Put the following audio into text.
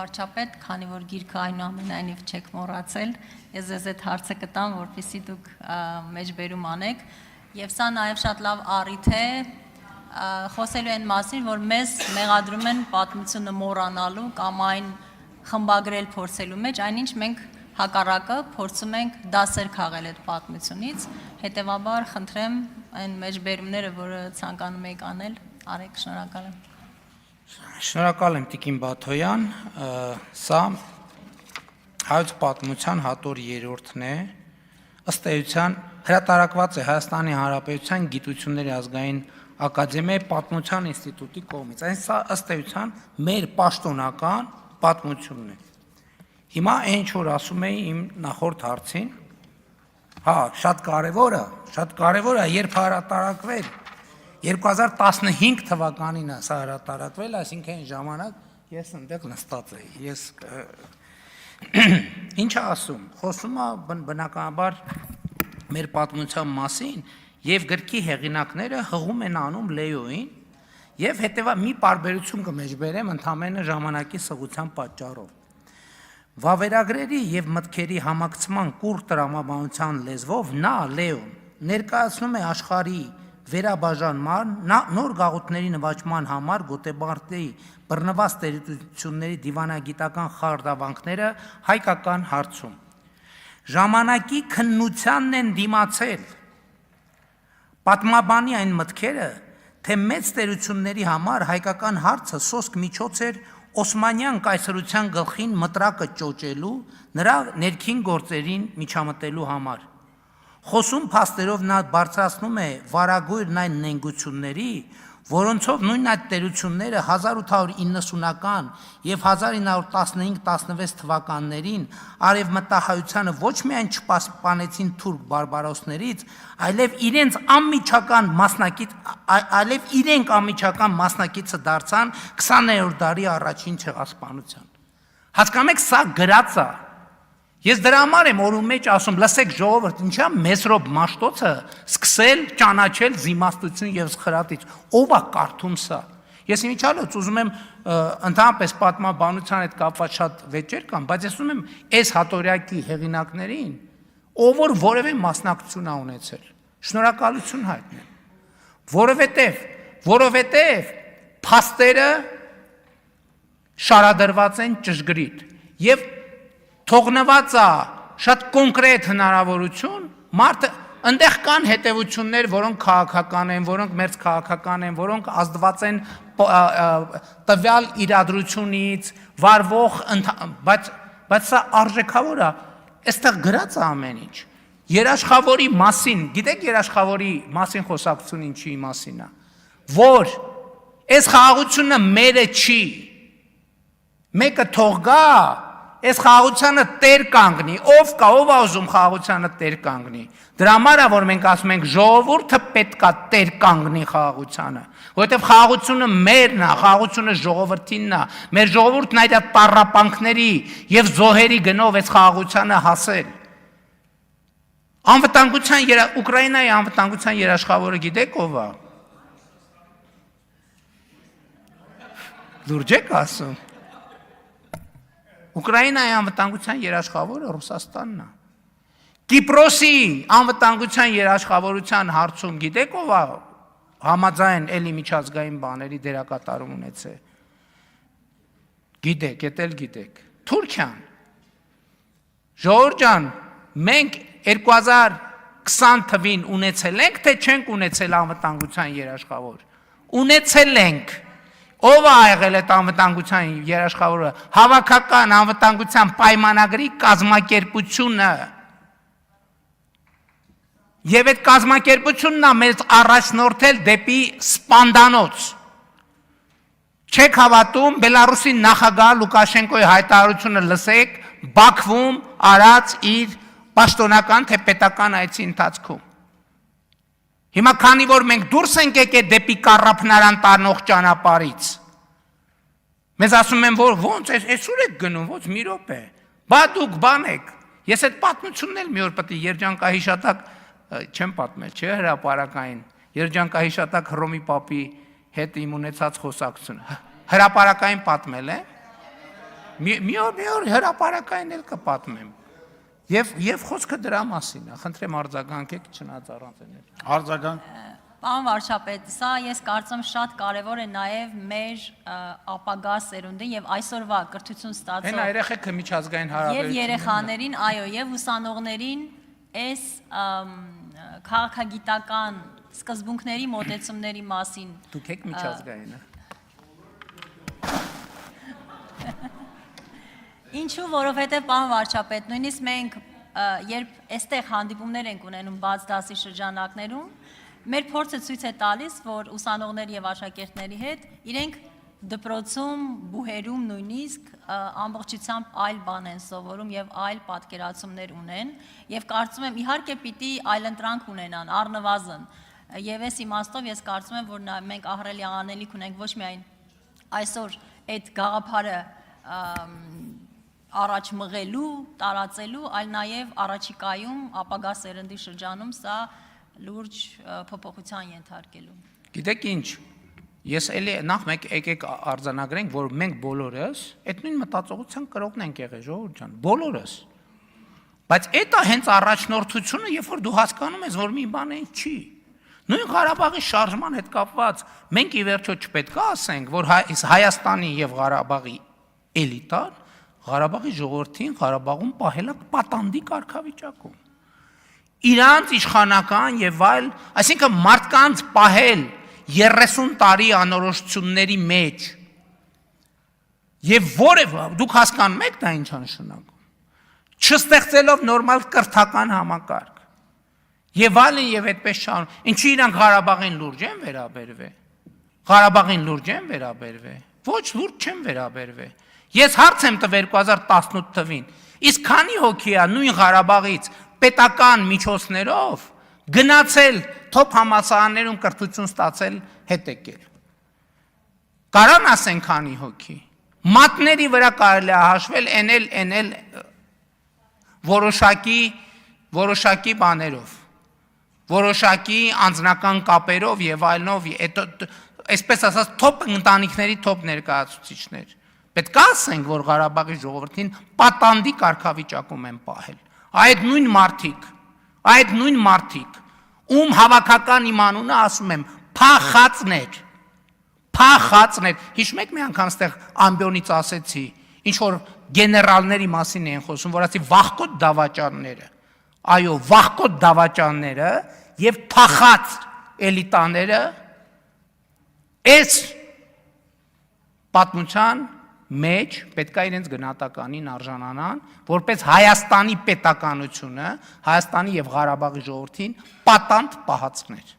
վարչապետ, քանի որ գիրքը այնուամենայնիվ չեք մոռացել, ես ձեզ այդ հարցը կտամ, որպեսզի դուք մեջբերում անեք, եւ սա նաեւ շատ լավ առիթ է խոսելու այն մասին, որ մեզ մեղադրում են պատմությունը մոռանալու կամ այն խմբագրել փորձելու մեջ, այնինչ մենք հակառակը փորձում ենք դասեր քաղել այդ պատմությունից, հետեւաբար խնդրեմ այն մեջբերումները, որը ցանկանում եք անել, արեք, շնորհակալ եմ։ Շնորհակալ եմ Տիկին Բաթոյան, սա հայոց պատմության հատոր 3-րդն է, ըստ էության հրատարակված է Հայաստանի Հանրապետության Գիտությունների ազգային ակադեմիայի պատմության ինստիտուտի կողմից, այն սա ըստ էության մեր պաշտոնական պատմությունն է։ Հիմա ինչ որ ասում էի իմ նախորդ հարցին, հա, շատ կարևոր է, երբ հրատարակվել 2015 թվականին է սա հրատարակվել, այսինքն այն ժամանակ ես այնտեղ նստած էի, ինչ է ասում, խոսում է բնականաբար մեր պատմության մասին եւ գրքի հեղինակները հղում են անում Լեոյին եւ հետեւա մի պարբերություն կմեջբերեմ ընդամենը ժամանակի սղության պատճառով։ Վավերագրերի եւ մտքերի համակցման կուռ տրամաբանության լեզվով նա Լեոն ներկայացնում է աշխարհի վերաբաժանման նոր գաղութների նվաճման համար Գոտեբարդի բռնված տերությունների դիվանագիտական խարդավանքները հայկական հարցում։ Ժամանակի քննությանն են դիմացել պատմաբանի այն մտքերը, թե մեծ տերությունների համար հայկական հարցը սոսկ միջոց էր Օսմանյան կայսրության գլխին մտրակը ճոճելու, նրա ներքին գործերին միջամտելու համար։ Խոսում փաստերով նա բարձրացնում է վարագույրն այն նենգությունների, որոնցով նույն այդ տերությունները 1890-ական եւ 1915-16 թվականներին արևմտահայությանը ոչ միայն չպասպանեցին թուրք բարբարոսներից, այլև իրենք անմիջական մասնակիցը դարձան 20-րդ դարի առաջին ցեղասպանության։ Հասկանում եք, սա գրած է։ Ես դրա համար եմ օրում մեջ ասում, լսեք ժողովուրդ, ինչա Մեսրոպ Մաշտոցը սկսել ճանաչել զիմաստություն եւ սխրատիչ, ով է կարդում սա։ Ես իմիջիալից ուզում եմ ընդհանրապես պատմաբանության հետ կապված շատ վեճեր կան, բայց ես ուզում եմ այս հատորյակի հեղինակներին, ով որ որևէ մասնակցություն ա ունեցել, շնորհակալություն հայտնեմ, որովհետեւ փաստերը շարադրված են ճշգրիտ եւ թողնված է շատ կոնկրետ հնարավորություն, մարդը այնտեղ կան հետևություններ, որոնք քաղաքական են, որոնք մերձ քաղաքական են, որոնք ազդված են տվյալ իրադրությունից, վարվող, բայց սա արժեքավոր է, այստեղ գրած է ամեն ինչ։ Երաշխավորի մասին, գիտեք երաշխավորի մասին խոսակցություն ինչի մասին է, որ այս խաղաղությունը մերը չի, մեկը թող գա, այս խաղաղությանը տեր կանգնի, ով կա, ով է ուզում խաղաղությանը տեր կանգնի։ Դրա համար է, որ մենք ասում ենք ժողովուրդը պետք է տեր կանգնի խաղաղությանը, որովհետև խաղաղությունը մերն է, խաղաղությունը ժողովրդինն է, մեր ժողովուրդն այդ տառապանքների եւ զոհերի գնով այս խաղաղությանը հասել։ Ուկրաինայի անվտանգության երաշխավորը գիտեք ով է։ Լուրջ եք ասում։ Ուկրաինայի անվտանգության երաշխավորը Ռուսաստանն է։ Կիպրոսի անվտանգության երաշխավորության հարցում գիտեք ով է համաձայն էլի միջազգային բաների դերակատարում ունեցել։ Գիտեք, էդ էլ գիտեք։ Թուրքիան։ Ժողովուրդ ջան, մենք 2020 թվին ունեցել ենք, թե չենք ունեցել անվտանգության երաշխավոր։ Ունեցել ենք։ Ով է եղել այդ անվտանգության երաշխավորը, հավաքական անվտանգության պայմանագրի կազմակերպությունը։ Եվ այդ կազմակերպությունն է մեզ առաջնորդել դեպի սպանդանոց։ Չեք հավատում, Բելարուսի նախագահ Լուկաշենկոյի հայտարարությունը լսեք, Բաքվում արած իր պաշտոնական թե պետական այցի ընթացքում։ Հիմա քանի որ մենք դուրս ենք եկել դեպի կառափնարան տանող ճանապարհից, մեզ ասում են, որ ոնց այսուր եք գնում, ոնց մի րոպե, բա դուք բան եք, ես այդ պատմությունն էլ մի օր պետք է երջանկահիշատակ չեմ պատմել, չէ, հրապարակային, երջանկահիշատակ Հռոմի պապի հետ իմ ունեցած խոսակցությունը, հրապարակային պատմել է, մի օր հրապարակային էլ կպատմեմ։ Եվ խոսքը դրա մասին է, խնդրեմ արձագանքեք չնայած առանց էներ։ Արձագանք։ Պարոն վարչապետ, սա ես կարծում շատ կարևոր է նաև մեր ապագա սերունդին եւ այսօրվա կրթություն Հենա ստացող երեխեքը միջազգային եւ հարաբերություններ։ երեխաներին, այո, եւ ուսանողներին այս քաղաքագիտական սկզբունքների մոտեցումների մասին Դուք եք միջազգայինը։ Ինչու, որովհետև պարոն վարչապետ, նույնիսկ մենք երբ այստեղ հանդիպումներ ենք ունենում բաց դասի շրջանակներում, մեր փորձը ցույց է տալիս, որ ուսանողների եւ աշակերտների հետ իրենք դպրոցում, բուհերում նույնիսկ ամբողջությամբ այլ բան են սովորում եւ այլ պատկերացումներ ունեն եւ կարծում եմ իհարկե պիտի այլընտրանք ունենան առնվազն եւ այս իմաստով ես կարծում եմ որ մենք ահռելի անելիք ունենք ոչ միայն այսօր այդ գաղափարը առաջ մղելու, տարածելու, այլ նաև առաջիկայում ապագա սերնդի շրջանում սա լուրջ փոփոխության ենթարկելու։ Գիտեք ինչ, ես էլի նախ մեկ եկեք արձանագրենք, որ մենք բոլորս այդ նույն մտածողության կրողն ենք եղել, ժողովուրդ ջան, բոլորս։ Բայց այդ է հենց առաջնորդությունը, երբ որ դու հասկանում ես, որ մի բան այն չի։ Նույն Ղարաբաղի շարժման հետ կապված մենք ի վերջո չպետք է ասենք, որ Հայաստանի եւ Ղարաբաղի էլիտան Ղարաբաղի ժողովրդին Ղարաբաղում պահելա պատանդի կարգավիճակում։ Իրանց իշխանական եւ այլ, այսինքն մարդկանց պահել 30 տարի անորոշությունների մեջ եւ որևէ դուք հասկանում եք դա ինչ է նշանակում։ Չստեղծելով նորմալ կրթական համակարգ եւ այլն եւ այդպես շարուն։ Ինչի իրանք Ղարաբաղին լուրջ են վերաբերվել։ Ղարաբաղին լուրջ են վերաբերվել։ Ոչ լուրջ չեն վերաբերվել։ Ես հարց եմ տվել 2018 թվին, իսկ քանի հոգի է նույն Ղարաբաղից պետական միջոցներով գնացել թոփ համալսարաններում կրթություն ստացել հետ եկել։ Կարան ասեն քանի հոգի։ Մատների վրա կարելի է հաշվել էնել որոշակի բաներով, որոշակի անձնական կապերով եւ այլնով, այսպես ասած թոփ ընտանիքների թոփ ներկայացուցիչներ։ Պետք է ասենք, որ Ղարաբաղի ժողովրդին պատանդի կարգավիճակում են պահել։ Այդ նույն մարդիկ, ում հավաքական իմ անունը ասում եմ, փախածներ։ Հիշում եք մի անգամ ստեղ ամբիոնից ասեցի, ինչ որ գեներալների մասին են խոսում, որ ասի վախկոտ դավաճանները։ Այո, վախկոտ դավաճանները եւ փախած էլիտաները այս պատմության մեջ պետք է իրենց գնահատականին արժանանան, որպես Հայաստանի պետականությունը, Հայաստանի եւ Ղարաբաղի ժողովրդին պատանդ պահածներ։